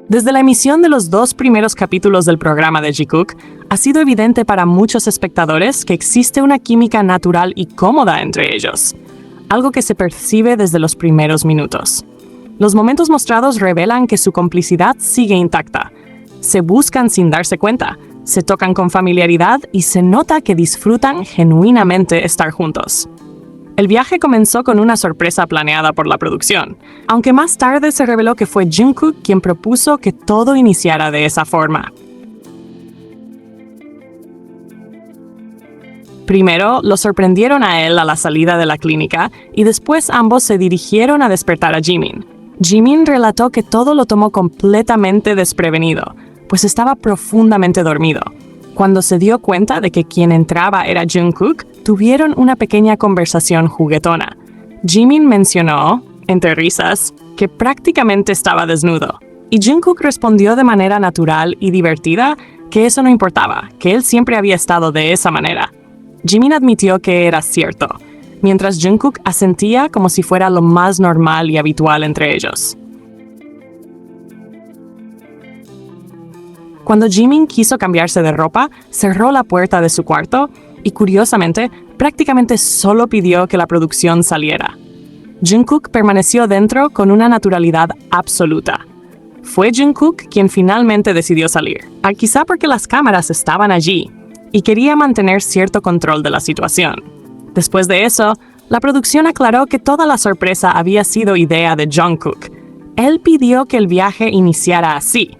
Desde la emisión de los 2 primeros capítulos del programa de Jikook, ha sido evidente para muchos espectadores que existe una química natural y cómoda entre ellos, algo que se percibe desde los primeros minutos. Los momentos mostrados revelan que su complicidad sigue intacta. Se buscan sin darse cuenta, se tocan con familiaridad y se nota que disfrutan genuinamente estar juntos. El viaje comenzó con una sorpresa planeada por la producción, aunque más tarde se reveló que fue Jungkook quien propuso que todo iniciara de esa forma. Primero, lo sorprendieron a él a la salida de la clínica y después ambos se dirigieron a despertar a Jimin. Jimin relató que todo lo tomó completamente desprevenido, pues estaba profundamente dormido. Cuando se dio cuenta de que quien entraba era Jungkook, tuvieron una pequeña conversación juguetona. Jimin mencionó, entre risas, que prácticamente estaba desnudo, y Jungkook respondió de manera natural y divertida que eso no importaba, que él siempre había estado de esa manera. Jimin admitió que era cierto, mientras Jungkook asentía como si fuera lo más normal y habitual entre ellos. Cuando Jimin quiso cambiarse de ropa, cerró la puerta de su cuarto y, curiosamente, prácticamente solo pidió que la producción saliera. Jungkook permaneció dentro con una naturalidad absoluta. Fue Jungkook quien finalmente decidió salir, quizá porque las cámaras estaban allí y quería mantener cierto control de la situación. Después de eso, la producción aclaró que toda la sorpresa había sido idea de Jungkook. Él pidió que el viaje iniciara así,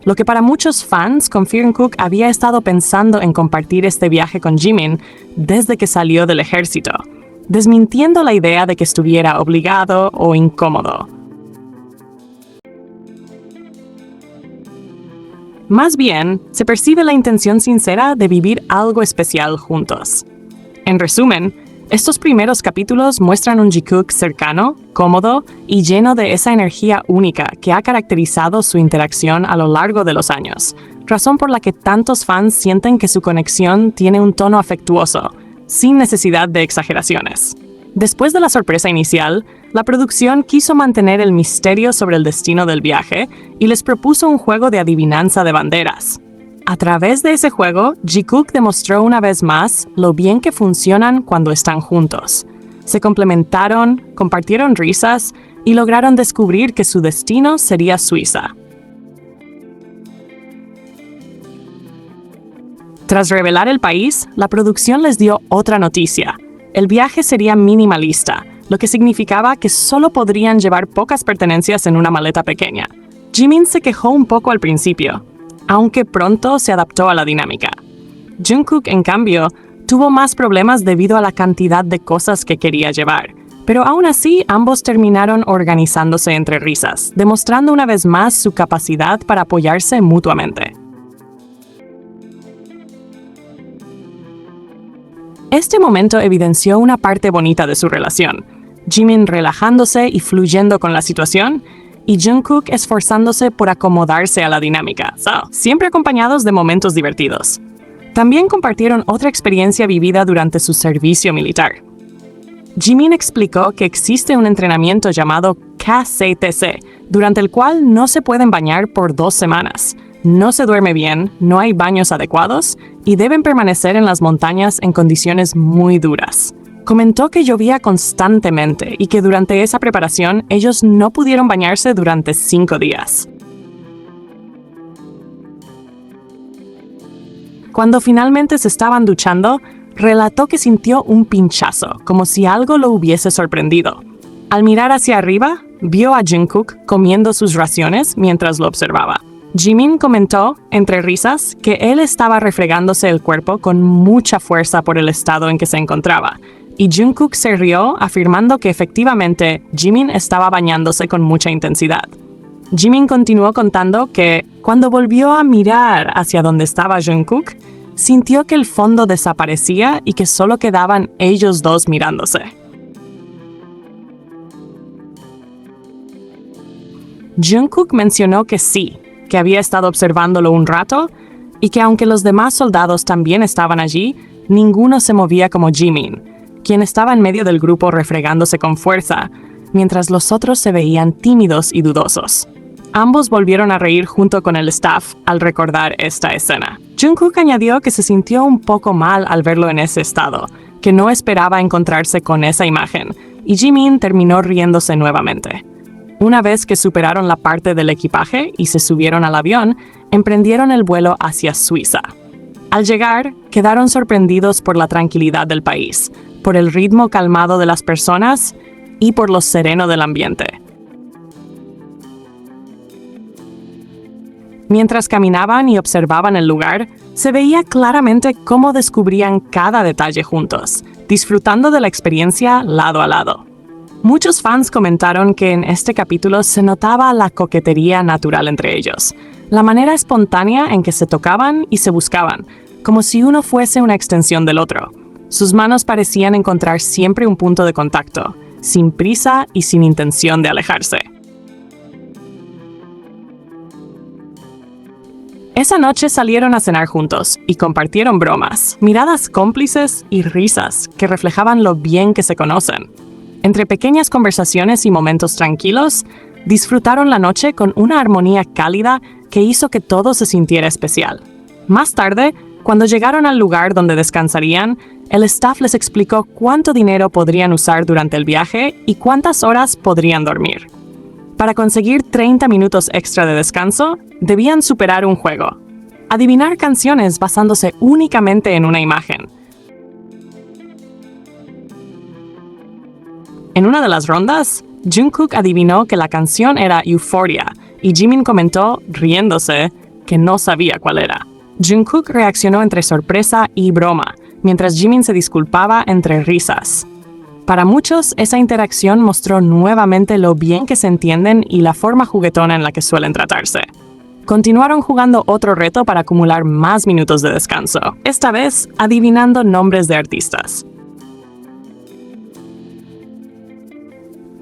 lo que para muchos fans confirma que Jungkook había estado pensando en compartir este viaje con Jimin desde que salió del ejército, desmintiendo la idea de que estuviera obligado o incómodo. Más bien, se percibe la intención sincera de vivir algo especial juntos. En resumen, estos primeros capítulos muestran un Jikook cercano, cómodo y lleno de esa energía única que ha caracterizado su interacción a lo largo de los años, razón por la que tantos fans sienten que su conexión tiene un tono afectuoso, sin necesidad de exageraciones. Después de la sorpresa inicial, la producción quiso mantener el misterio sobre el destino del viaje y les propuso un juego de adivinanza de banderas. A través de ese juego, Jikook demostró una vez más lo bien que funcionan cuando están juntos. Se complementaron, compartieron risas y lograron descubrir que su destino sería Suiza. Tras revelar el país, la producción les dio otra noticia. El viaje sería minimalista, lo que significaba que solo podrían llevar pocas pertenencias en una maleta pequeña. Jimin se quejó un poco al principio, aunque pronto se adaptó a la dinámica. Jungkook, en cambio, tuvo más problemas debido a la cantidad de cosas que quería llevar, pero aún así ambos terminaron organizándose entre risas, demostrando una vez más su capacidad para apoyarse mutuamente. Este momento evidenció una parte bonita de su relación, Jimin relajándose y fluyendo con la situación, y Jungkook esforzándose por acomodarse a la dinámica, siempre acompañados de momentos divertidos. También compartieron otra experiencia vivida durante su servicio militar. Jimin explicó que existe un entrenamiento llamado KCTC, durante el cual no se pueden bañar por 2 semanas. No se duerme bien, no hay baños adecuados y deben permanecer en las montañas en condiciones muy duras. Comentó que llovía constantemente y que durante esa preparación ellos no pudieron bañarse durante 5 días. Cuando finalmente se estaban duchando, relató que sintió un pinchazo, como si algo lo hubiese sorprendido. Al mirar hacia arriba, vio a Jungkook comiendo sus raciones mientras lo observaba. Jimin comentó, entre risas, que él estaba refregándose el cuerpo con mucha fuerza por el estado en que se encontraba, y Jungkook se rió afirmando que efectivamente Jimin estaba bañándose con mucha intensidad. Jimin continuó contando que, cuando volvió a mirar hacia donde estaba Jungkook, sintió que el fondo desaparecía y que solo quedaban ellos dos mirándose. Jungkook mencionó que sí, que había estado observándolo un rato y que aunque los demás soldados también estaban allí, ninguno se movía como Jimin, quien estaba en medio del grupo refregándose con fuerza, mientras los otros se veían tímidos y dudosos. Ambos volvieron a reír junto con el staff al recordar esta escena. Jungkook añadió que se sintió un poco mal al verlo en ese estado, que no esperaba encontrarse con esa imagen, y Jimin terminó riéndose nuevamente. Una vez que superaron la parte del equipaje y se subieron al avión, emprendieron el vuelo hacia Suiza. Al llegar, quedaron sorprendidos por la tranquilidad del país, por el ritmo calmado de las personas y por lo sereno del ambiente. Mientras caminaban y observaban el lugar, se veía claramente cómo descubrían cada detalle juntos, disfrutando de la experiencia lado a lado. Muchos fans comentaron que en este capítulo se notaba la coquetería natural entre ellos, la manera espontánea en que se tocaban y se buscaban, como si uno fuese una extensión del otro. Sus manos parecían encontrar siempre un punto de contacto, sin prisa y sin intención de alejarse. Esa noche salieron a cenar juntos y compartieron bromas, miradas cómplices y risas que reflejaban lo bien que se conocen. Entre pequeñas conversaciones y momentos tranquilos, disfrutaron la noche con una armonía cálida que hizo que todo se sintiera especial. Más tarde, cuando llegaron al lugar donde descansarían, el staff les explicó cuánto dinero podrían usar durante el viaje y cuántas horas podrían dormir. Para conseguir 30 minutos extra de descanso, debían superar un juego. Adivinar canciones basándose únicamente en una imagen. En una de las rondas, Jungkook adivinó que la canción era Euphoria y Jimin comentó, riéndose, que no sabía cuál era. Jungkook reaccionó entre sorpresa y broma, mientras Jimin se disculpaba entre risas. Para muchos, esa interacción mostró nuevamente lo bien que se entienden y la forma juguetona en la que suelen tratarse. Continuaron jugando otro reto para acumular más minutos de descanso, esta vez adivinando nombres de artistas.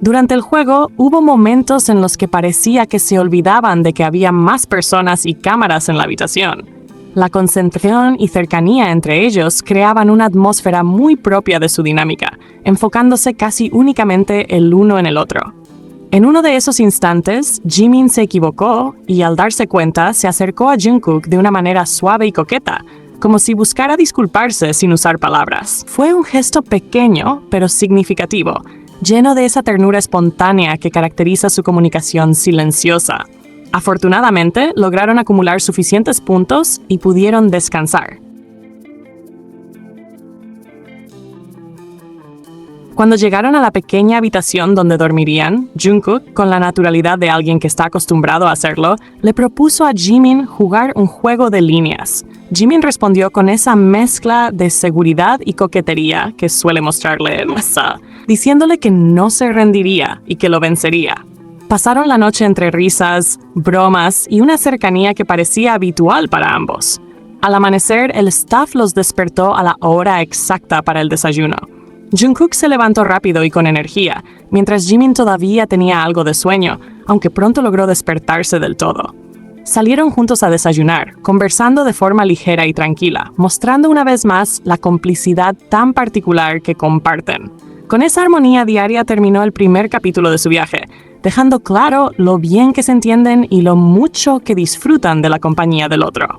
Durante el juego, hubo momentos en los que parecía que se olvidaban de que había más personas y cámaras en la habitación. La concentración y cercanía entre ellos creaban una atmósfera muy propia de su dinámica, enfocándose casi únicamente el uno en el otro. En uno de esos instantes, Jimin se equivocó y al darse cuenta se acercó a Jungkook de una manera suave y coqueta, como si buscara disculparse sin usar palabras. Fue un gesto pequeño, pero significativo, lleno de esa ternura espontánea que caracteriza su comunicación silenciosa. Afortunadamente, lograron acumular suficientes puntos y pudieron descansar. Cuando llegaron a la pequeña habitación donde dormirían, Jungkook, con la naturalidad de alguien que está acostumbrado a hacerlo, le propuso a Jimin jugar un juego de líneas. Jimin respondió con esa mezcla de seguridad y coquetería que suele mostrarle Masa, diciéndole que no se rendiría y que lo vencería. Pasaron la noche entre risas, bromas y una cercanía que parecía habitual para ambos. Al amanecer, el staff los despertó a la hora exacta para el desayuno. Jungkook se levantó rápido y con energía, mientras Jimin todavía tenía algo de sueño, aunque pronto logró despertarse del todo. Salieron juntos a desayunar, conversando de forma ligera y tranquila, mostrando una vez más la complicidad tan particular que comparten. Con esa armonía diaria terminó el primer capítulo de su viaje, dejando claro lo bien que se entienden y lo mucho que disfrutan de la compañía del otro.